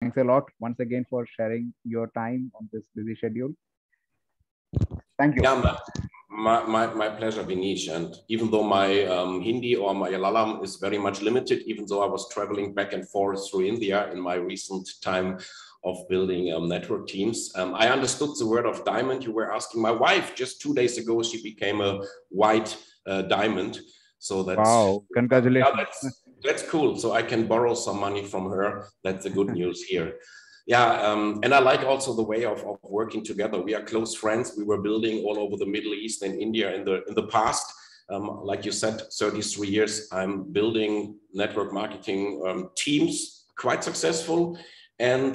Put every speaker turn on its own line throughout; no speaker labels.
Thanks a lot once again for sharing your time on this busy schedule. Thank you.
Yeah, my pleasure, Vinish. And even though my Hindi or my Malayalam is very much limited, even though I was traveling back and forth through India in my recent time of building network teams, I understood the word of diamond. You were asking my wife just 2 days ago, she became a white diamond. So that's,
wow, congratulations.
Yeah, that's cool. So I can borrow some money from her. That's the good news here. Yeah, and I like also the way of working together. We are close friends. We were building all over the Middle East and India in the past. Like you said, 33 years, I'm building network marketing teams, quite successful. And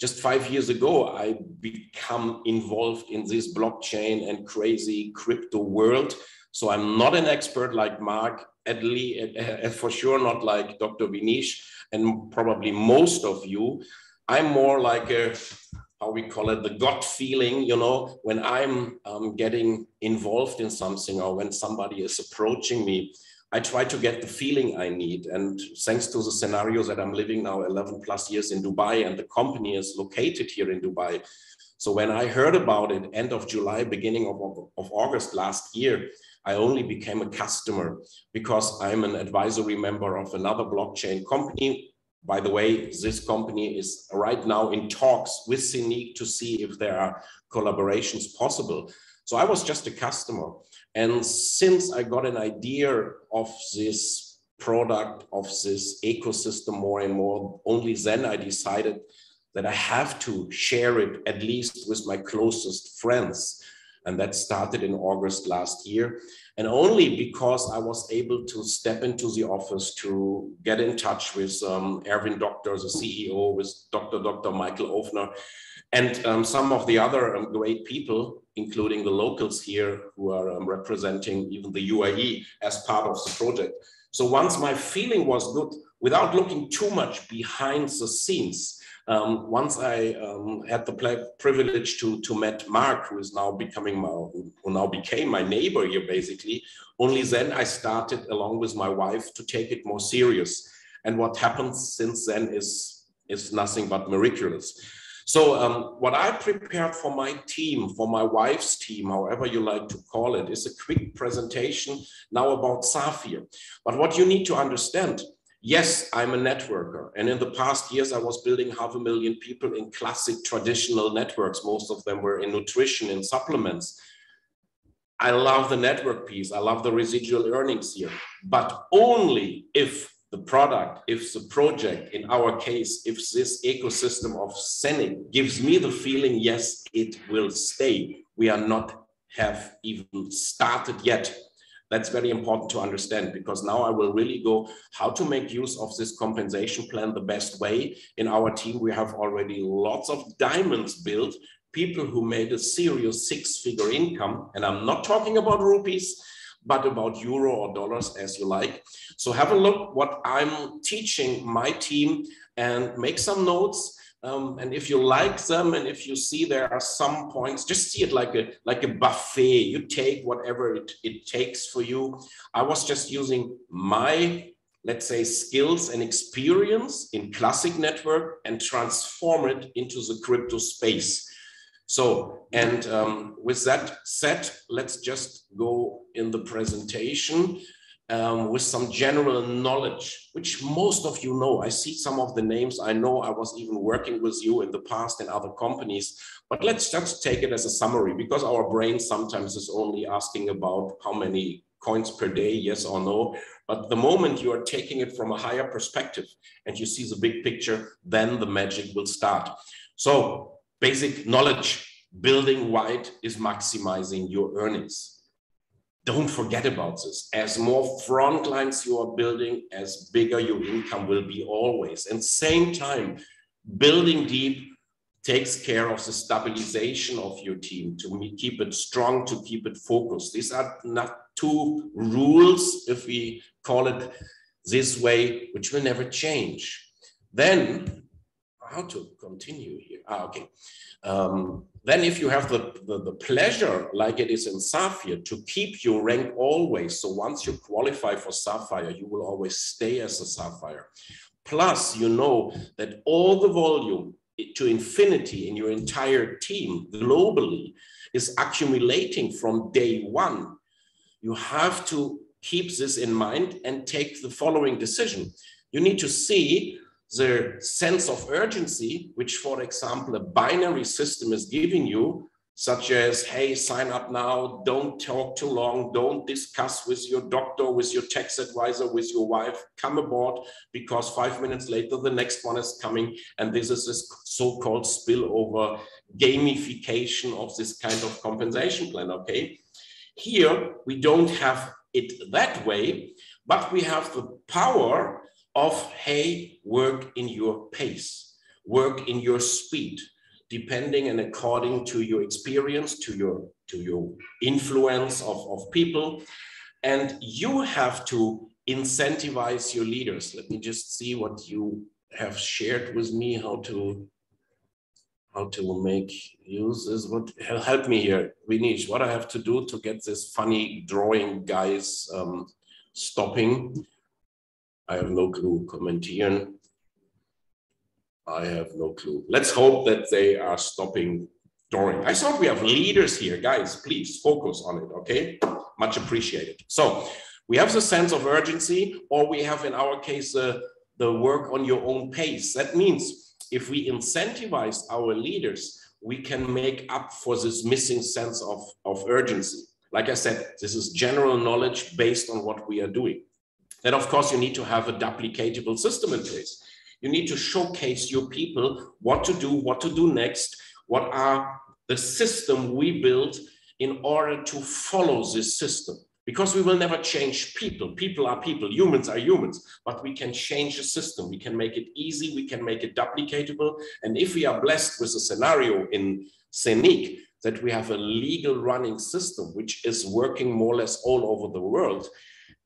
just 5 years ago, I become involved in this blockchain and crazy crypto world. So I'm not an expert like Mark, at least, for sure not like Dr. Vinish, and probably most of you. I'm more like a, how we call it, the gut feeling, you know, when I'm getting involved in something or when somebody is approaching me, I try to get the feeling I need. And thanks to the scenarios that I'm living now 11 plus years in Dubai, and the company is located here in Dubai. So when I heard about it, end of July, beginning of August last year, I only became a customer because I'm an advisory member of another blockchain company. By the way, this company is right now in talks with Zeniq to see if there are collaborations possible. So I was just a customer. And since I got an idea of this product, of this ecosystem more and more, only then I decided that I have to share it at least with my closest friends. And that started in August last year. And only because I was able to step into the office to get in touch with Erwin Doctor, the CEO, with Dr. Michael Ofner, and some of the other great people, including the locals here who are representing even the UAE as part of the project. So once my feeling was good, without looking too much behind the scenes, once I had the privilege to meet Mark, who is now became my neighbor here, basically, only then I started, along with my wife, to take it more serious. And what happened since then is nothing but miraculous. So what I prepared for my team, for my wife's team, however you like to call it, is a quick presentation now about Safir. But what you need to understand, yes, I'm a networker. And in the past years, I was building 500,000 people in classic traditional networks. Most of them were in nutrition and supplements. I love the network piece. I love the residual earnings here, but only if the product, if the project, in our case, if this ecosystem of Zeniq gives me the feeling, yes, it will stay. We are not have even started yet. That's very important to understand, because now I will really go how to make use of this compensation plan the best way. In our team, we have already lots of diamonds built, people who made a serious 6-figure income. And I'm not talking about rupees, but about euro or dollars, as you like. So have a look what I'm teaching my team and make some notes. And if you like them, and if you see there are some points, just see it like a buffet. You take whatever it takes for you. I was just using my, let's say, skills and experience in classic network and transform it into the crypto space. So, and with that said, let's just go in the presentation with some general knowledge, which most of you know. I see some of the names. I know I was even working with you in the past in other companies, but let's just take it as a summary, because our brain sometimes is only asking about how many coins per day, yes or no. But the moment you are taking it from a higher perspective and you see the big picture, then the magic will start. So, basic knowledge, building white is maximizing your earnings. Don't forget about this. As more front lines you are building, as bigger your income will be always. And same time, building deep takes care of the stabilization of your team, to keep it strong, to keep it focused. These are not two rules, if we call it this way, which will never change. Then, how to continue here? Okay. Then if you have the pleasure, like it is in Sapphire, to keep your rank always. So once you qualify for Sapphire, you will always stay as a Sapphire. plus you know that all the volume to infinity in your entire team globally is accumulating from day one, you have to keep this in mind and take the following decision. You need to see the sense of urgency, which, for example, a binary system is giving you, such as, hey, sign up now, don't talk too long, don't discuss with your doctor, with your tax advisor, with your wife, come aboard, because 5 minutes later, the next one is coming. And this is this so-called spillover gamification of this kind of compensation plan, okay? Here, we don't have it that way, but we have the power of, hey, work in your pace, work in your speed, depending and according to your experience, to your influence of people. And you have to incentivize your leaders. Let me just see what you have shared with me, how to make use is what help me here, Vinish, what I have to do to get this funny drawing guys stopping. I have no clue. Kommentieren. I have no clue. Let's hope that they are stopping drawing. I thought we have leaders here, guys. Please focus on it, okay? Much appreciated. So we have the sense of urgency, or we have, in our case, the work on your own pace. That means if we incentivize our leaders, we can make up for this missing sense of urgency. Like I said, this is general knowledge based on what we are doing. Then, of course, you need to have a duplicatable system in place. You need to showcase your people what to do next, what are the system we build in order to follow this system. Because we will never change people. People are people, humans are humans, but we can change the system. We can make it easy, we can make it duplicatable. And if we are blessed with a scenario in Zeniq that we have a legal running system, which is working more or less all over the world,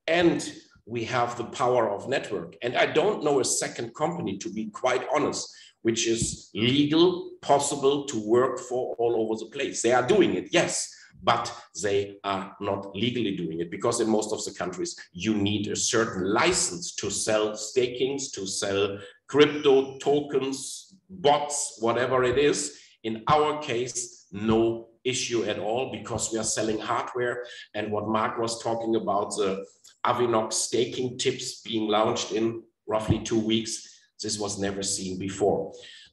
and we have the power of network. And I don't know a second company, to be quite honest, which is legal, possible to work for all over the place. They are doing it, yes, but they are not legally doing it, because in most of the countries, you need a certain license to sell stakings, to sell crypto tokens, bots, whatever it is. In our case, no issue at all, because we are selling hardware. And what Mark was talking about, the Avinox staking tips being launched in roughly 2 weeks, this was never seen before.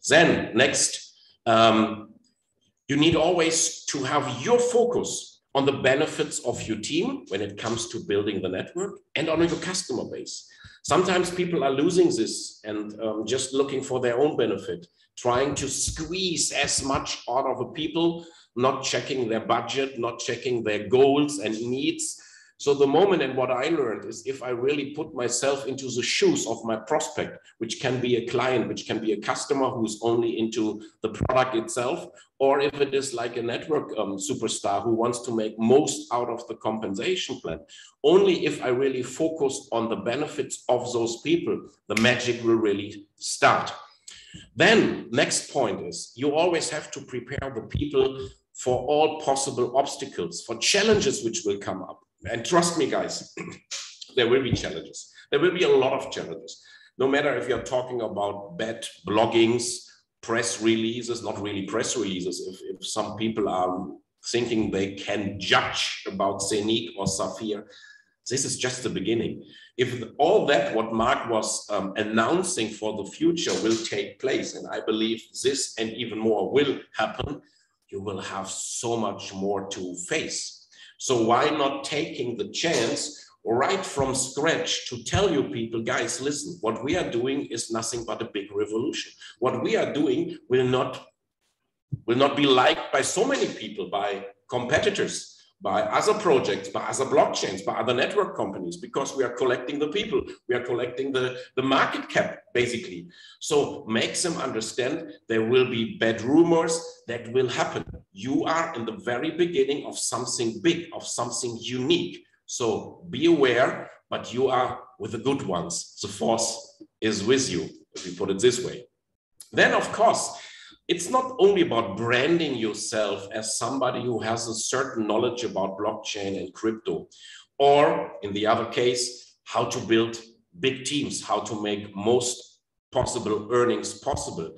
Then next, you need always to have your focus on the benefits of your team when it comes to building the network and on your customer base. Sometimes people are losing this and just looking for their own benefit, trying to squeeze as much out of the people, not checking their budget, not checking their goals and needs. So the moment, and what I learned is, if I really put myself into the shoes of my prospect, which can be a client, which can be a customer who's only into the product itself, or if it is like a network superstar who wants to make most out of the compensation plan, only if I really focus on the benefits of those people, the magic will really start. Then next point is, you always have to prepare the people for all possible obstacles, for challenges which will come up. And trust me, guys, there will be challenges. There will be a lot of challenges. No matter if you're talking about bad bloggings, press releases, not really press releases. If some people are thinking they can judge about Zeniq or Safir, this is just the beginning. If all that what Mark was announcing for the future will take place, and I believe this and even more will happen, you will have so much more to face. So why not taking the chance right from scratch to tell you people, guys, listen, what we are doing is nothing but a big revolution. What we are doing will not be liked by so many people, by competitors, by other projects, by other blockchains, by other network companies, because we are collecting the people, we are collecting the market cap, basically. So make them understand there will be bad rumors that will happen. You are in the very beginning of something big, of something unique. So be aware, but you are with the good ones. The force is with you, if we put it this way. Then, of course, it's not only about branding yourself as somebody who has a certain knowledge about blockchain and crypto, or in the other case, how to build big teams, how to make most possible earnings possible.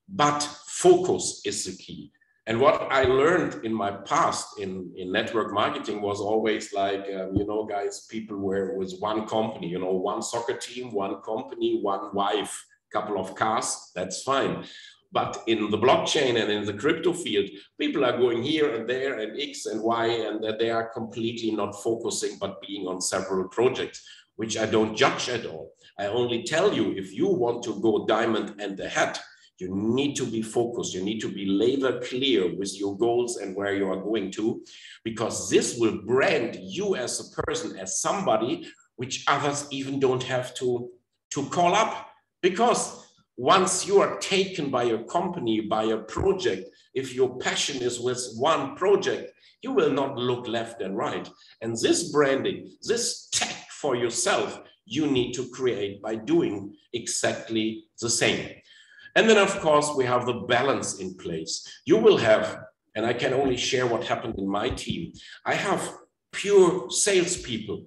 But focus is the key. And what I learned in my past in network marketing was always like, you know, guys, people were with one company, you know, one soccer team, one company, one wife, couple of cars, that's fine. But in the blockchain and in the crypto field, people are going here and there and X and Y, and that they are completely not focusing, but being on several projects, which I don't judge at all. I only tell you, if you want to go diamond and ahead, you need to be focused. You need to be laser clear with your goals and where you are going to, because this will brand you as a person, as somebody which others even don't have to call up. Because once you are taken by a company, by a project, if your passion is with one project, you will not look left and right. And this branding, this tag for yourself, you need to create by doing exactly the same. And then, of course, we have the balance in place. You will have, and I can only share what happened in my team. I have pure salespeople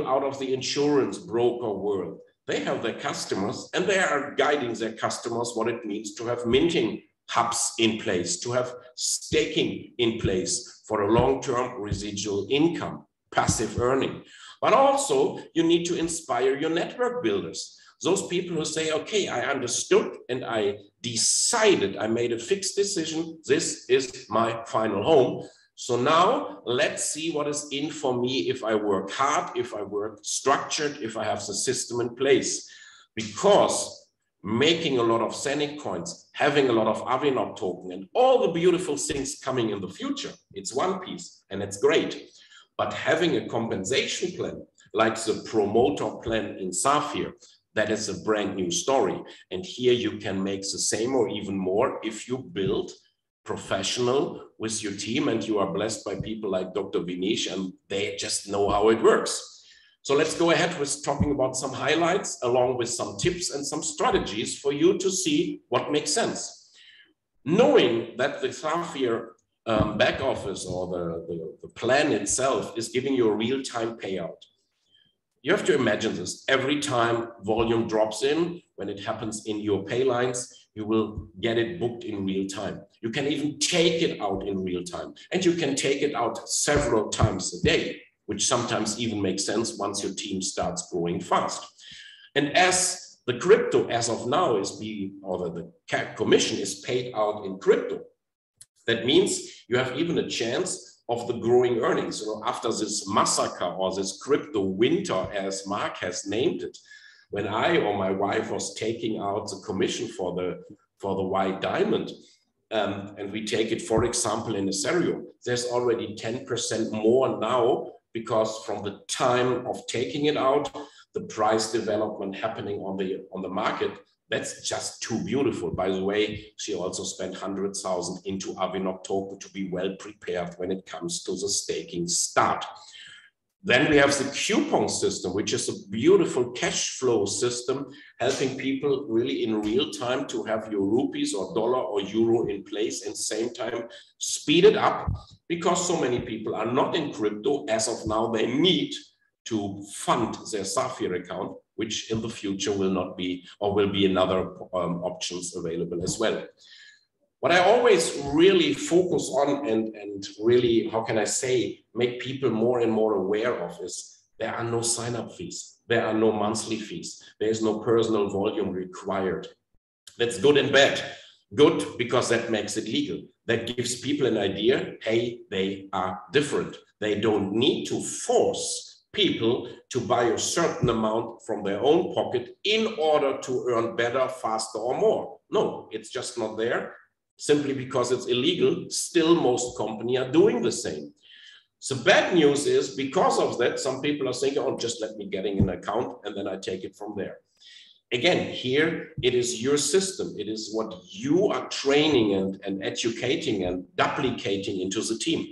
out of the insurance broker world. They have their customers and they are guiding their customers what it means to have minting hubs in place, to have staking in place for a long-term residual income, passive earning. But also you need to inspire your network builders. Those people who say, okay, I understood and I decided, I made a fixed decision, this is my final home. So now let's see what is in for me if I work hard, if I work structured, if I have the system in place. Because making a lot of Zeniq coins, having a lot of Avinop token and all the beautiful things coming in the future, it's one piece and it's great. But having a compensation plan, like the promoter plan in Safir, that is a brand new story. And here you can make the same or even more if you build professional with your team and you are blessed by people like Dr. Vinesh and they just know how it works. So let's go ahead with talking about some highlights along with some tips and some strategies for you to see what makes sense. Knowing that the Safir back office or the plan itself is giving you a real-time payout. You have to imagine this. Every time volume drops in, when it happens in your pay lines, you will get it booked in real time. You can even take it out in real time. And you can take it out several times a day, which sometimes even makes sense once your team starts growing fast. And as the crypto, as of now, is being, or the commission is paid out in crypto, that means you have even a chance of the growing earnings. You know, after this massacre or this crypto winter, as Mark has named it, when I or my wife was taking out the commission for the white diamond, and we take it, for example, in Ethereum, there's already 10% more now, because from the time of taking it out, the price development happening on the market, that's just too beautiful. By the way, she also spent 100,000 into Avinop token to be well prepared when it comes to the staking start. Then we have the coupon system, which is a beautiful cash flow system, helping people really in real time to have your rupees or dollar or euro in place and same time speed it up, because so many people are not in crypto as of now. They need to fund their Safir account, which in the future will not be, or will be another options available as well. What I always really focus on and really, how can I say, make people more and more aware of is there are no sign-up fees. There are no monthly fees. There is no personal volume required. That's good and bad. Good because that makes it legal. That gives people an idea, hey, they are different. They don't need to force people to buy a certain amount from their own pocket in order to earn better, faster, or more. No, it's just not there. Simply because it's illegal, still most companies are doing the same. So bad news is, because of that, some people are saying, oh, just let me get in an account and then I take it from there. Again, here it is your system. It is what you are training and educating and duplicating into the team.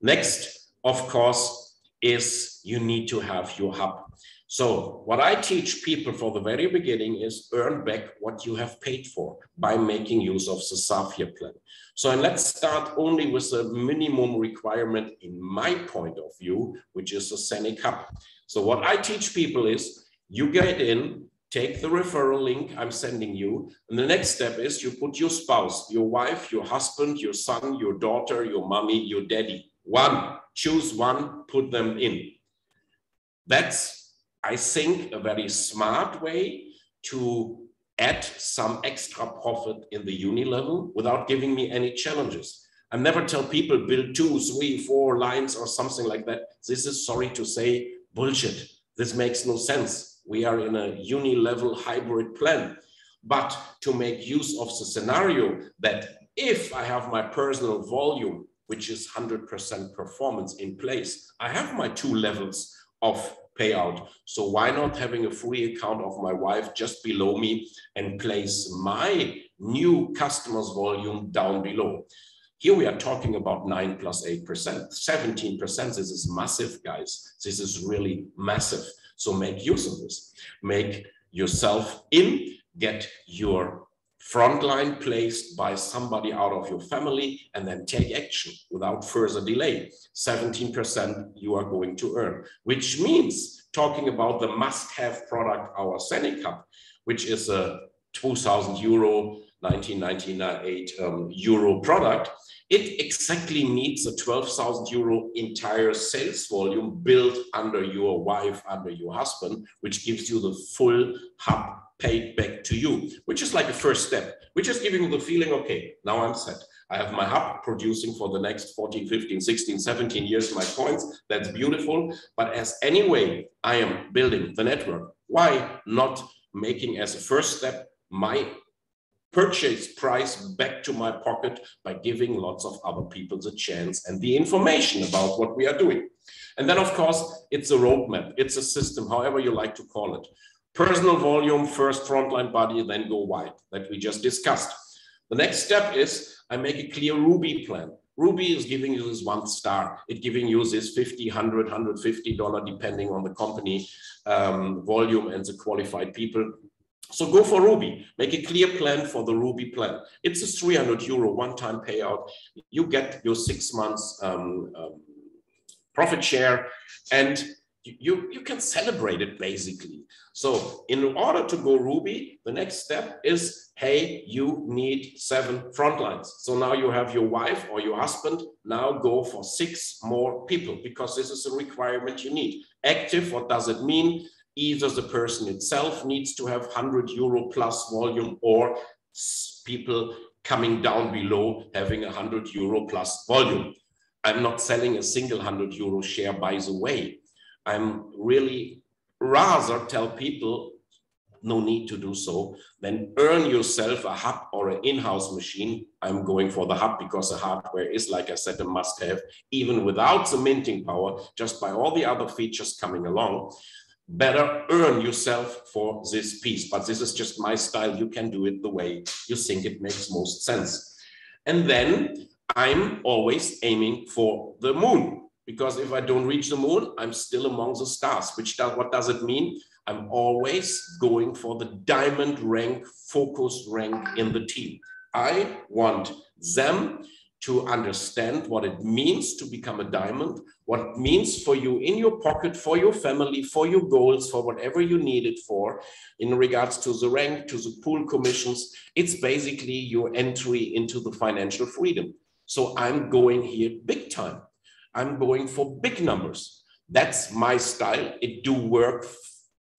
Next, of course, is you need to have your hub. So what I teach people for the very beginning is earn back what you have paid for by making use of the Safir plan. So and let's start only with the minimum requirement in my point of view, which is the Zeniq hub. So what I teach people is you get in, take the referral link I'm sending you. And the next step is you put your spouse, your wife, your husband, your son, your daughter, your mommy, your daddy. One, choose one, put them in. That's, I think, a very smart way to add some extra profit in the uni level without giving me any challenges. I never tell people build 2, 3, 4 lines or something like that. This is, sorry to say, bullshit. This makes no sense. We are in a uni level hybrid plan. But to make use of the scenario that if I have my personal volume, which is 100% performance in place, I have my 2 levels of payout. So why not having a free account of my wife just below me and place my new customers volume down below? Here we are talking about 9 plus 8%, 17%. This is massive, guys. This is really massive. So make use of this. Make yourself in, get your front line placed by somebody out of your family, and then take action without further delay. 17% you are going to earn, which means talking about the must-have product, our Zeniq Cup, which is a 2,000 euro, 1998 euro product. It exactly meets a 12,000 euro entire sales volume built under your wife, under your husband, which gives you the full hub paid back to you, which is like a first step, which is giving you the feeling, okay, now I'm set. I have my hub producing for the next 14, 15, 16, 17 years my coins. That's beautiful. But as anyway, I am building the network. Why not making as a first step my purchase price back to my pocket by giving lots of other people the chance and the information about what we are doing? And then, of course, it's a roadmap. It's a system, however you like to call it. Personal volume, first frontline body, then go wide, that we just discussed. The next step is I make a clear Ruby plan. Ruby is giving you this 1 star. It's giving you this $50, $100, $150, depending on the company volume and the qualified people. So go for Ruby. Make a clear plan for the Ruby plan. It's a 300 euro one-time payout. You get your 6 months profit share, and you can celebrate it basically. So in order to go Ruby, the next step is, hey, you need 7 front lines. So now you have your wife or your husband, now go for 6 more people, because this is a requirement you need. Active, what does it mean? Either the person itself needs to have 100 euro plus volume, or people coming down below having 100 euro plus volume. I'm not selling a single 100 euro share, by the way. I'm really rather tell people no need to do so, then earn yourself a hub or an in-house machine. I'm going for the hub because the hardware is, like I said, a must-have, even without the minting power, just by all the other features coming along. Better earn yourself for this piece, but this is just my style. You can do it the way you think it makes most sense. And then I'm always aiming for the moon, because if I don't reach the moon, I'm still among the stars. What does it mean? I'm always going for the diamond rank, focused rank in the team. I want them to understand what it means to become a diamond, what it means for you in your pocket, for your family, for your goals, for whatever you need it for, in regards to the rank, to the pool commissions. It's basically your entry into the financial freedom. So I'm going here big time. I'm going for big numbers. That's my style. It do work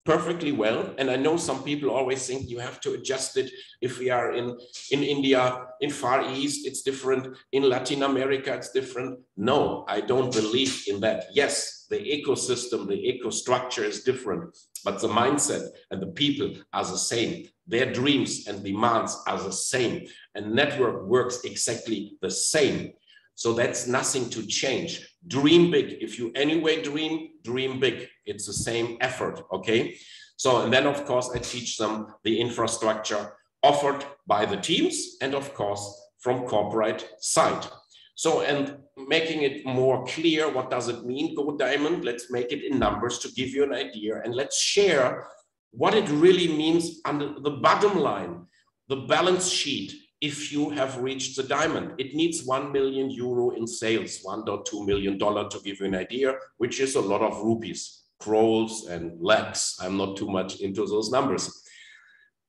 perfectly well. And I know some people always think you have to adjust it. If we are in India, in Far East, it's different. In Latin America, it's different. No, I don't believe in that. Yes, the ecosystem, the eco structure is different, but the mindset and the people are the same. Their dreams and demands are the same. And network works exactly the same. So that's nothing to change. Dream big. If you anyway dream big. It's the same effort, okay? So, and then of course I teach them the infrastructure offered by the teams and of course from corporate side. So, and making it more clear, what does it mean, Go Diamond? Let's make it in numbers to give you an idea, and let's share what it really means under the bottom line, the balance sheet. If you have reached the diamond, it needs 1 million euro in sales, $1.2 million to give you an idea, which is a lot of rupees, crores and lakhs. I'm not too much into those numbers.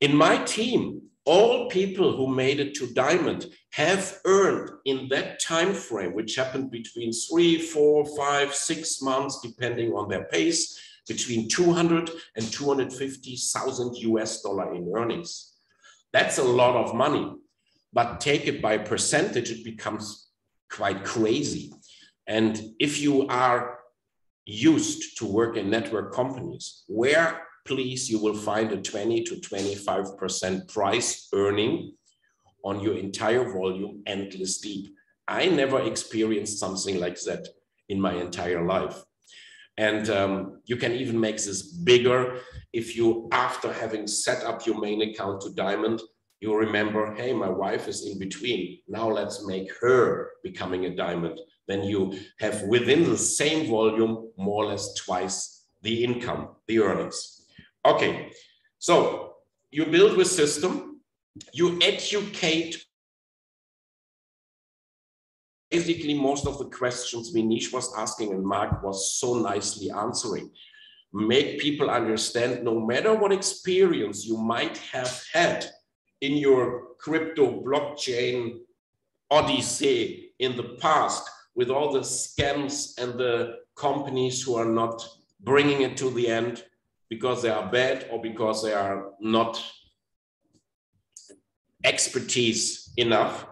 In my team, all people who made it to Diamond have earned in that time frame, which happened between 3, 4, 5, 6 months, depending on their pace, between 200 and 250,000 US dollar in earnings. That's a lot of money, but take it by percentage, it becomes quite crazy. And if you are used to work in network companies, where please you will find a 20 to 25% price earning on your entire volume, endless deep. I never experienced something like that in my entire life. And you can even make this bigger if you, after having set up your main account to Diamond, you remember, hey, my wife is in between. Now let's make her becoming a Diamond. Then you have within the same volume, more or less twice the income, the earnings. Okay, so you build with system, you educate. Basically, most of the questions Vinish was asking and Mark was so nicely answering. Make people understand, no matter what experience you might have had in your crypto blockchain odyssey in the past, with all the scams and the companies who are not bringing it to the end because they are bad or because they are not expertise enough,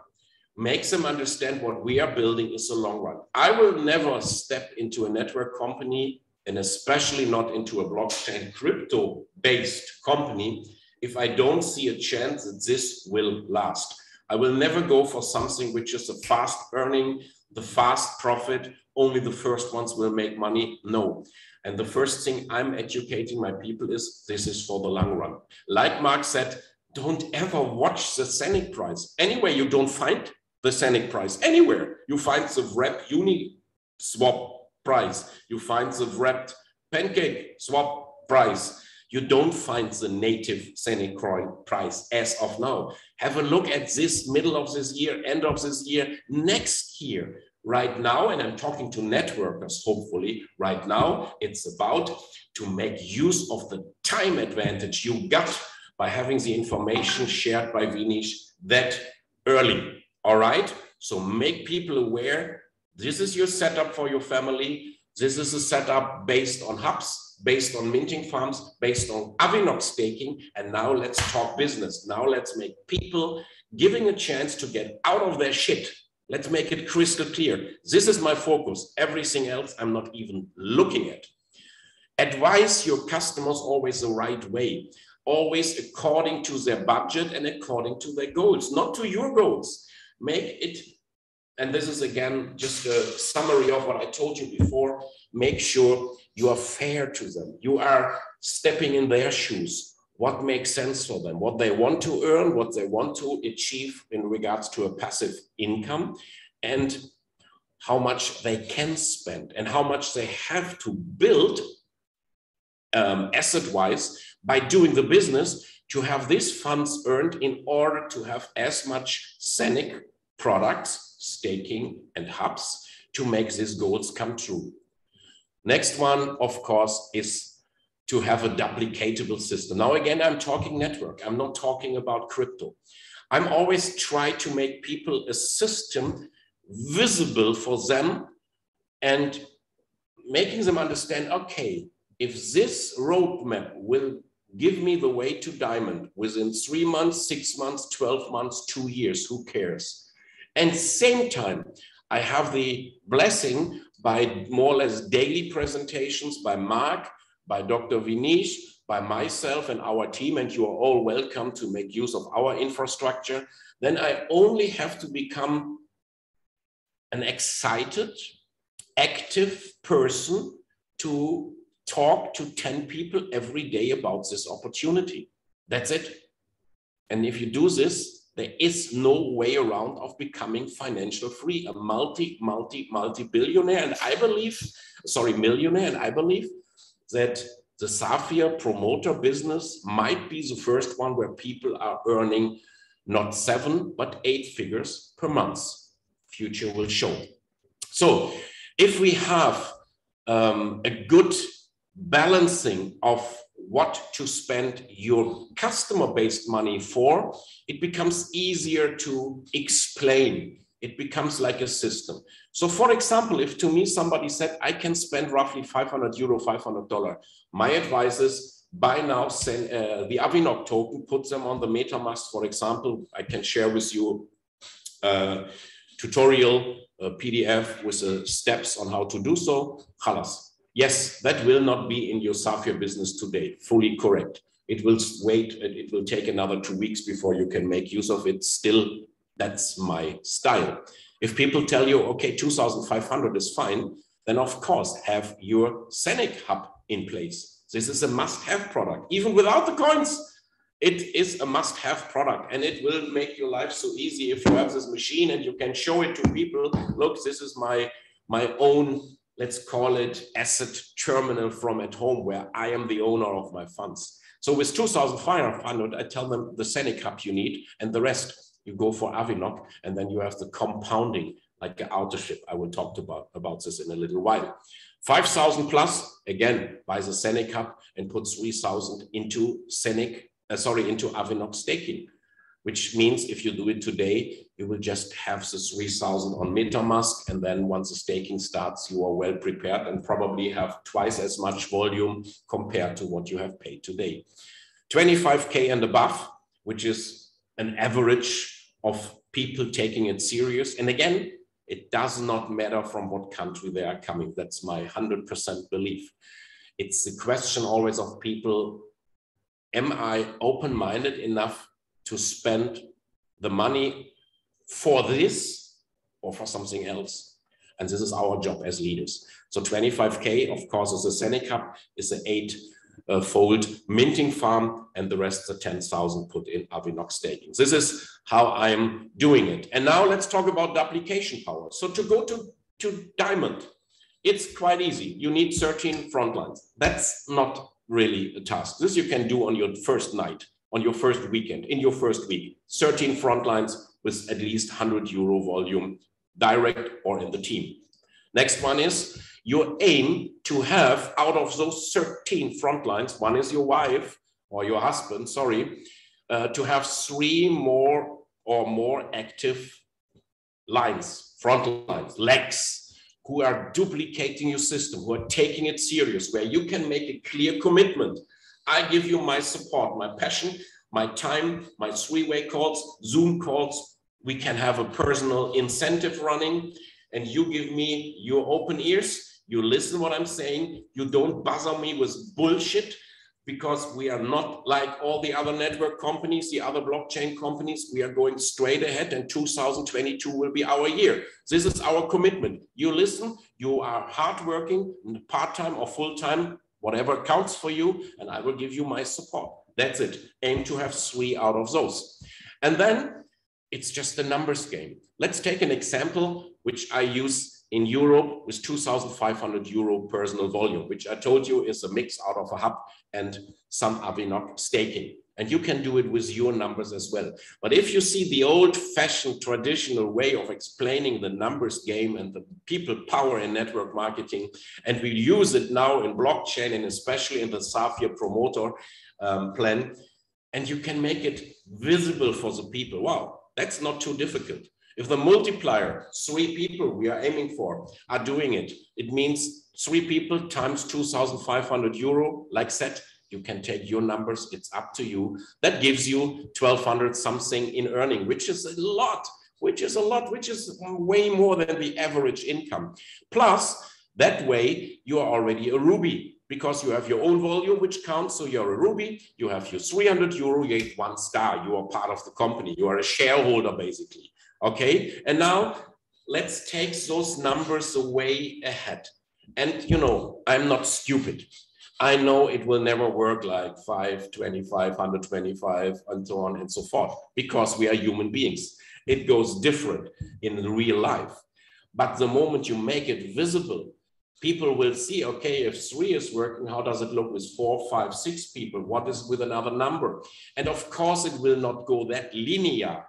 makes them understand what we are building is a long run. I will never step into a network company, and especially not into a blockchain crypto-based company, if I don't see a chance that this will last. I will never go for something which is a fast earning, the fast profit, only the first ones will make money. No. And the first thing I'm educating my people is, this is for the long run. Like Mark said, don't ever watch the Zeniq price. Anyway, you don't find the Zeniq price anywhere. You find the wrapped Uniswap price. You find the wrapped Pancake swap price. You don't find the native Zeniq coin price as of now. Have a look at this middle of this year, end of this year, next year. Right now, and I'm talking to networkers, hopefully, right now, it's about to make use of the time advantage you got by having the information shared by Vinish that early, all right? So make people aware, this is your setup for your family. This is a setup based on hubs, based on minting farms, based on Avinok staking. And now let's talk business. Now let's make people giving a chance to get out of their shit. Let's make it crystal clear. This is my focus. Everything else I'm not even looking at. Advise your customers always the right way, always according to their budget and according to their goals, not to your goals. Make it, and this is again just a summary of what I told you before, make sure you are fair to them. You are stepping in their shoes. What makes sense for them, what they want to earn, what they want to achieve in regards to a passive income, and how much they can spend and how much they have to build asset-wise by doing the business to have these funds earned in order to have as much Zeniq products, staking and hubs to make these goals come true. Next one, of course, is to have a duplicatable system. Now, again, I'm talking network. I'm not talking about crypto. I'm always trying to make people a system visible for them and making them understand, okay, if this roadmap will give me the way to Diamond within 3 months, 6 months, 12 months, 2 years, who cares? And same time, I have the blessing by more or less daily presentations by Mark, by Dr. Vinish, by myself and our team, and you are all welcome to make use of our infrastructure, then I only have to become an excited, active person to talk to 10 people every day about this opportunity. That's it. And if you do this, there is no way around of becoming financial free, a multi-billionaire. And I believe, millionaire, and I believe that the Safir promoter business might be the first one where people are earning not 7, but 8 figures per month. Future will show. So if we have a good balancing of what to spend your customer-based money for, it becomes easier to explain. It becomes like a system. So for example, if to me somebody said, I can spend roughly 500 euro, $500, my advice is buy now, send the Avinoc token, put them on the MetaMask, for example. I can share with you a tutorial, a PDF with the steps on how to do so. Khalas. Yes, that will not be in your Safir business today, fully correct. It will wait, it will take another 2 weeks before you can make use of it. Still, that's my style. If people tell you, okay, 2,500 is fine, then of course have your Zeniq hub in place. This is a must-have product. Even without the coins, it is a must-have product, and it will make your life so easy if you have this machine and you can show it to people. Look, this is my own, let's call it asset terminal from at home where I am the owner of my funds. So with 2,500, I tell them the Zeniq hub you need, and the rest you go for Avinoc, and then you have the compounding like an auto-ship. I will talk about this in a little while. 5,000 plus, again, buy the Zeniq hub and put 3,000 into into Avinoc staking, which means if you do it today, you will just have the 3,000 on MetaMask, and then once the staking starts, you are well prepared and probably have twice as much volume compared to what you have paid today. 25K and above, which is an average of people taking it serious. And again, it does not matter from what country they are coming. That's my 100% belief. It's the question always of people, am I open-minded enough to spend the money for this or for something else? And this is our job as leaders. So 25K, of course, is a Zeniq hub, is an 8-fold minting farm, and the rest, the 10,000 put in Avinoc staking. This is how I'm doing it. And now let's talk about the application power. So to go to Diamond, it's quite easy. You need 13 front lines. That's not really a task. This you can do on your first night, on your first weekend, in your first week. 13 front lines with at least 100 euro volume, direct or in the team. Next one is your aim to have out of those 13 front lines, one is your wife or your husband, sorry, to have 3 more or more active lines, front lines, legs, who are duplicating your system, who are taking it serious, where you can make a clear commitment. I give you my support, my passion, my time, my 3-way calls, Zoom calls. We can have a personal incentive running, and you give me your open ears. You listen what I'm saying. You don't bother me with bullshit, because we are not like all the other network companies, the other blockchain companies. We are going straight ahead, and 2022 will be our year. This is our commitment. You listen, you are hardworking, part-time or full-time, whatever counts for you, and I will give you my support. That's it. Aim to have 3 out of those. And then it's just a numbers game. Let's take an example, which I use in Europe with 2,500 euro personal volume, which I told you is a mix out of a hub and some Avinoc staking. And you can do it with your numbers as well. But if you see the old-fashioned traditional way of explaining the numbers game and the people power in network marketing, and we use it now in blockchain and especially in the Safir promoter plan, and you can make it visible for the people. Wow, that's not too difficult. If the multiplier, 3 people we are aiming for are doing it, it means 3 people times 2,500 euro, like said, you can take your numbers, it's up to you. That gives you 1,200 something in earning, which is a lot, which is way more than the average income. Plus, that way you are already a Ruby, because you have your own volume, which counts. So you're a Ruby, you have your 300 euro, you get 1 star, you are part of the company, you are a shareholder basically. Okay, and now let's take those numbers away ahead. And you know, I'm not stupid. I know it will never work like 525, 125, and so on and so forth, because we are human beings. It goes different in real life. But the moment you make it visible, people will see, okay, if 3 is working, how does it look with 4, 5, 6 people? What is with another number? And of course, it will not go that linear.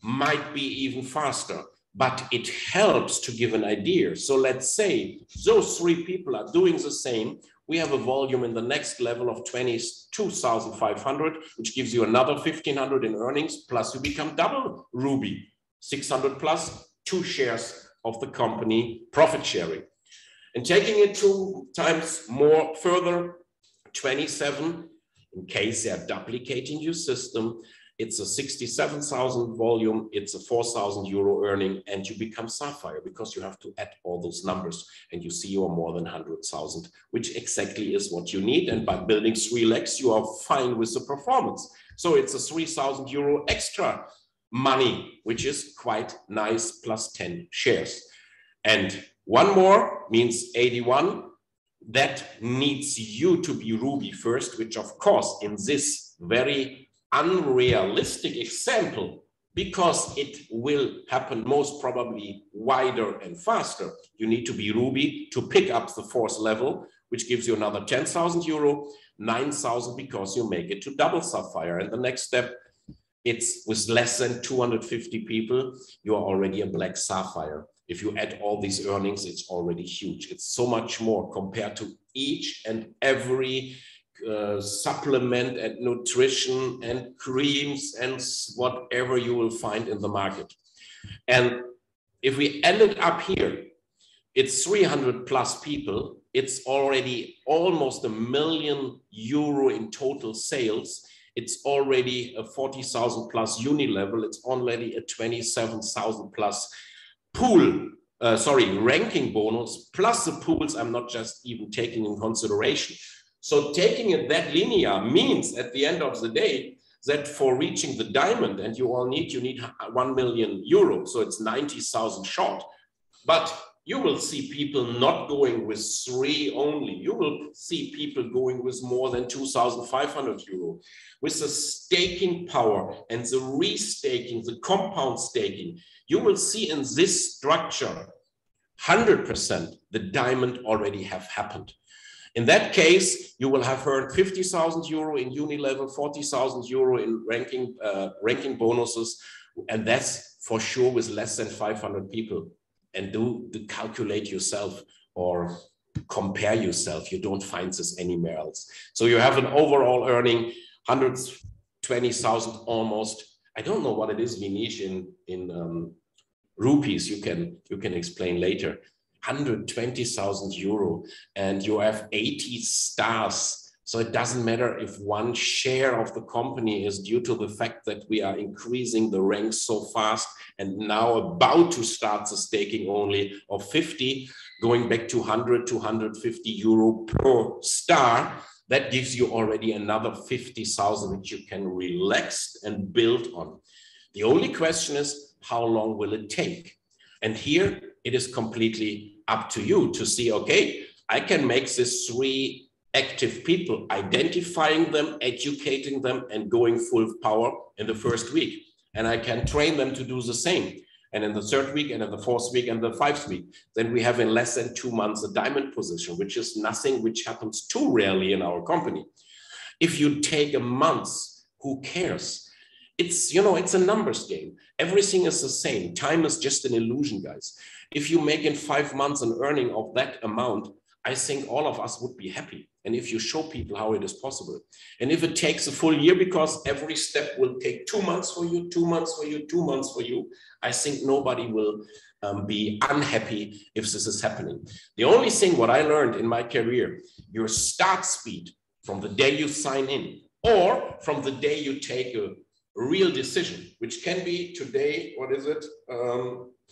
Might be even faster, but it helps to give an idea. So let's say those 3 people are doing the same. we have a volume in the next level of 22,500, which gives you another 1,500 in earnings, plus you become double Ruby, 600 plus 2 shares of the company profit sharing. And taking it 2 times more further, 27, in case they are duplicating your system, it's a 67,000 volume, it's a 4,000 euro earning, and you become Sapphire because you have to add all those numbers and you see you're more than 100,000, which exactly is what you need. And by building 3 legs, you are fine with the performance. So it's a 3,000 euro extra money, which is quite nice, plus 10 shares. And one more means 81. That needs you to be Ruby first, which of course in this very unrealistic example, because it will happen most probably wider and faster, you need to be Ruby to pick up the 4th level, which gives you another 10,000 euro, 9,000 because you make it to double Sapphire. And the next step, it's with less than 250 people, you are already a black Sapphire. If you add all these earnings, it's already huge. It's so much more compared to each and every supplement and nutrition and creams and whatever you will find in the market. And if we ended up here, it's 300 plus people. It's already almost €1 million in total sales. It's already a 40,000 plus uni level. It's already a 27,000 plus ranking bonus, plus the pools I'm not just even taking in consideration. So taking it that linear means at the end of the day that for reaching the diamond, and you need 1 million euro, so it's 90,000 short. But you will see people not going with 3 only. You will see people going with more than 2,500 euro. With the staking power and the restaking, the compound staking, you will see in this structure 100% the diamond already have happened. In that case, you will have earned 50,000 euro in uni level, 40,000 euro in ranking bonuses, and that's for sure with less than 500 people. And do calculate yourself or compare yourself. You don't find this anywhere else. So you have an overall earning 120,000 almost. I don't know what it is, Vinish, in rupees. You can explain later. 120,000 euro, and you have 80 stars. So it doesn't matter if 1 share of the company is due to the fact that we are increasing the ranks so fast and now about to start the staking only of 50, going back to 100 to 150 euro per star. That gives you already another 50,000 which you can relax and build on. The only question is, how long will it take? And here it is completely up to you to see, okay, I can make this 3 active people, identifying them, educating them, and going full power in the first week. And I can train them to do the same. And in the 3rd week, and in the 4th week, and the 5th week, then we have in less than 2 months a diamond position, which is nothing which happens too rarely in our company. If you take a month, who cares? It's, it's a numbers game. Everything is the same. Time is just an illusion, guys. If you make in 5 months an earning of that amount, I think all of us would be happy. And if you show people how it is possible, and if it takes a full year, because every step will take 2 months for you, 2 months for you, 2 months for you, I think nobody will be unhappy if this is happening. The only thing what I learned in my career, your start speed from the day you sign in or from the day you take a real decision, which can be today,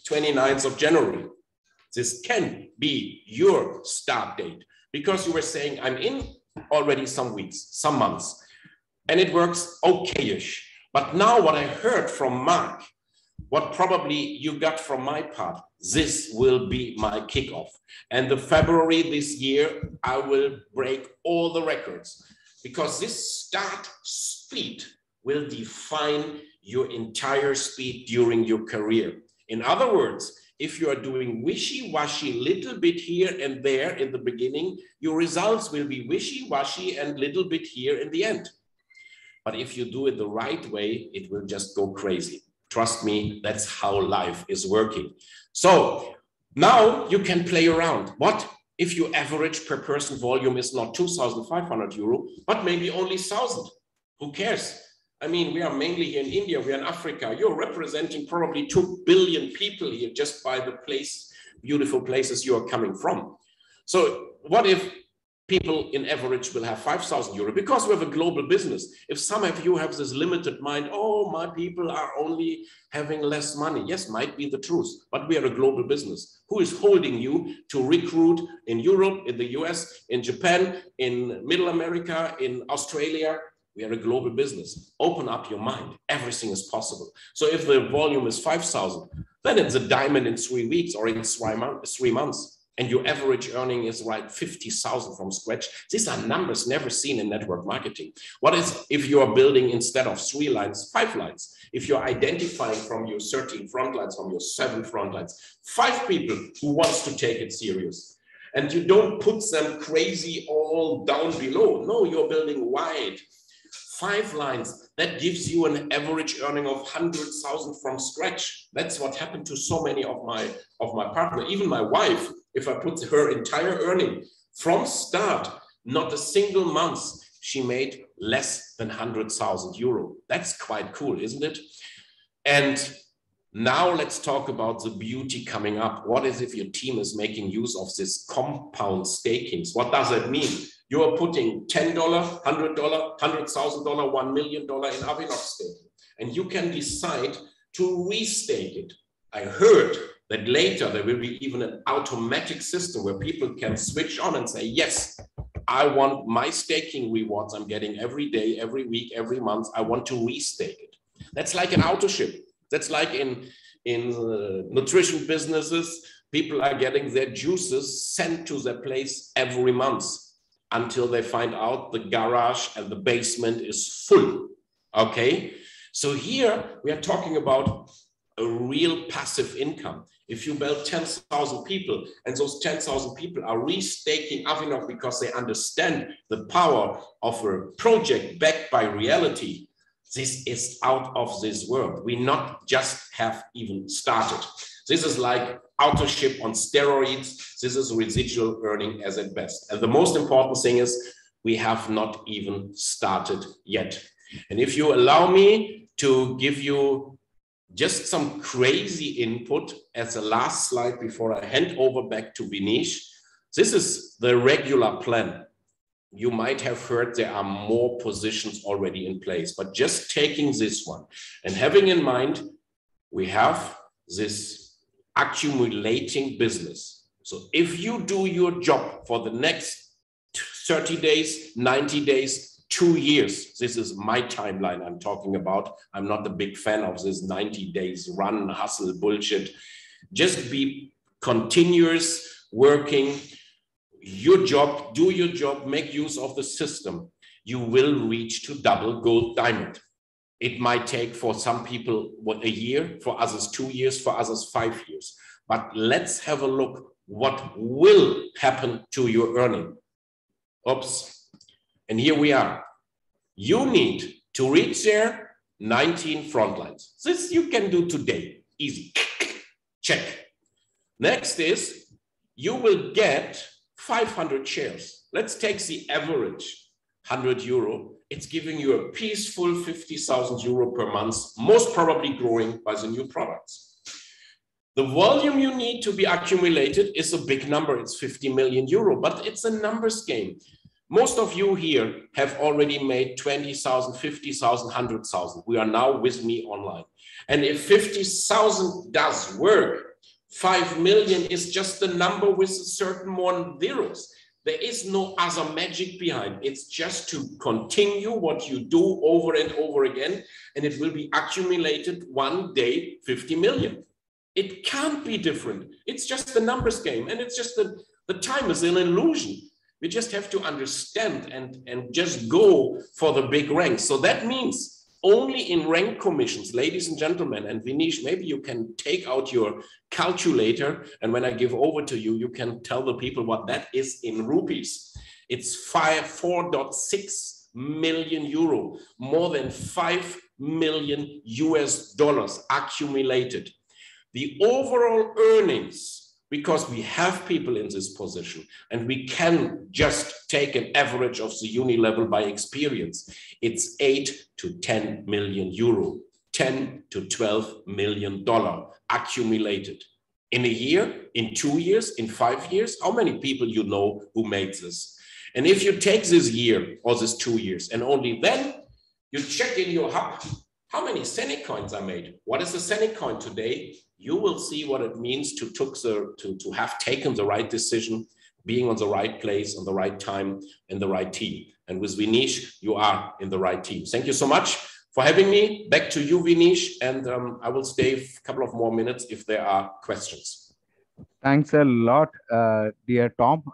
29th of January. This can be your start date because you were saying, I'm in already some weeks, some months, and it works okay-ish. But now what I heard from Mark, what probably you got from my part, this will be my kickoff. And the February this year, I will break all the records because this start speed will define your entire speed during your career. In other words, if you are doing wishy-washy little bit here and there in the beginning, your results will be wishy-washy and little bit here in the end. But if you do it the right way, it will just go crazy. Trust me, that's how life is working. So now you can play around. What? if your average per person volume is not 2,500 euro, but maybe only 1,000? Who cares? I mean, we are mainly here in India, we're in Africa. You're representing probably 2 billion people here just by the beautiful places you are coming from. So what if people in average will have 5,000 euro? Because we have a global business. If some of you have this limited mind, oh, my people are only having less money. Yes, might be the truth, but we are a global business. Who is holding you to recruit in Europe, in the US, in Japan, in Middle America, in Australia? We are a global business. Open up your mind. Everything is possible. So if the volume is 5,000, then it's a diamond in 3 weeks or in 3 months. And your average earning is like 50,000 from scratch. These are numbers never seen in network marketing. What is if you are building instead of 3 lines, 5 lines? If you're identifying from your 13 front lines, from your 7 front lines, 5 people who wants to take it serious. And you don't put them crazy all down below. No, you're building wide. 5 lines, that gives you an average earning of 100,000 from scratch. That's what happened to so many of my partner, even my wife. If I put her entire earning from start, not a single month, she made less than 100,000 euro. That's quite cool, isn't it? And now let's talk about the beauty coming up. What is if your team is making use of this compound stakings? What does that mean? You are putting $10, $100, $100,000, $1 million in Avinov staking, and you can decide to restake it. I heard that later there will be even an automatic system where people can switch on and say, yes, I want my staking rewards I'm getting every day, every week, every month. I want to restake it. That's like an auto ship. That's like in nutrition businesses, people are getting their juices sent to their place every month until they find out the garage and the basement is full. Okay, so here we are talking about a real passive income. If you build 10,000 people and those 10,000 people are restaking Avinov because they understand the power of a project backed by reality, this is out of this world. We not just have even started. This is like auto ship on steroids. This is residual earning as at best. And the most important thing is we have not even started yet. And if you allow me to give you just some crazy input as a last slide before I hand over back to Vinesh, this is the regular plan. You might have heard there are more positions already in place, but just taking this one and having in mind, we have this accumulating business. So if you do your job for the next 30 days, 90 days, 2 years, this is my timeline I'm talking about. I'm not a big fan of this 90 days run, hustle bullshit. Just be continuous working your job, do your job, make use of the system. You will reach to double gold diamond. It might take for some people a year, for others 2 years, for others 5 years. But let's have a look what will happen to your earning. Oops. And here we are. You need to reach there 19 front lines. This you can do today. Easy. Check. Next is you will get 500 shares. Let's take the average 100 euro. It's giving you a peaceful 50,000 euro per month, most probably growing by the new products. The volume you need to be accumulated is a big number. It's 50 million euro, but it's a numbers game. Most of you here have already made 20,000, 50,000, 100,000. We are now with me online. And if 50,000 does work, 5 million is just a number with a certain more zeros. There is no other magic behind. It's just to continue what you do over and over again, and it will be accumulated one day, 50 million. It can't be different. It's just a numbers game, and it's just the time is an illusion. We just have to understand and just go for the big ranks. So that means only in rank commissions, ladies and gentlemen, and Vinesh, maybe you can take out your calculator, and when I give over to you, you can tell the people what that is in rupees. It's 4.6 million euro, more than 5 million US dollars accumulated. The overall earnings because we have people in this position and we can just take an average of the uni level by experience. It's 8 to 10 million euro, 10 to 12 million dollar accumulated in a year, in 2 years, in 5 years. How many people you know who made this? And if you take this year or this 2 years and only then you check in your hub, how many Zeniq coins are made? What is a Zeniq coin today? You will see what it means to have taken the right decision, being on the right place, on the right time, in the right team. And with Vinish, you are in the right team. Thank you so much for having me. Back to you, Vinish, and I will stay a couple of more minutes if there are questions.
Thanks a lot, dear Tom.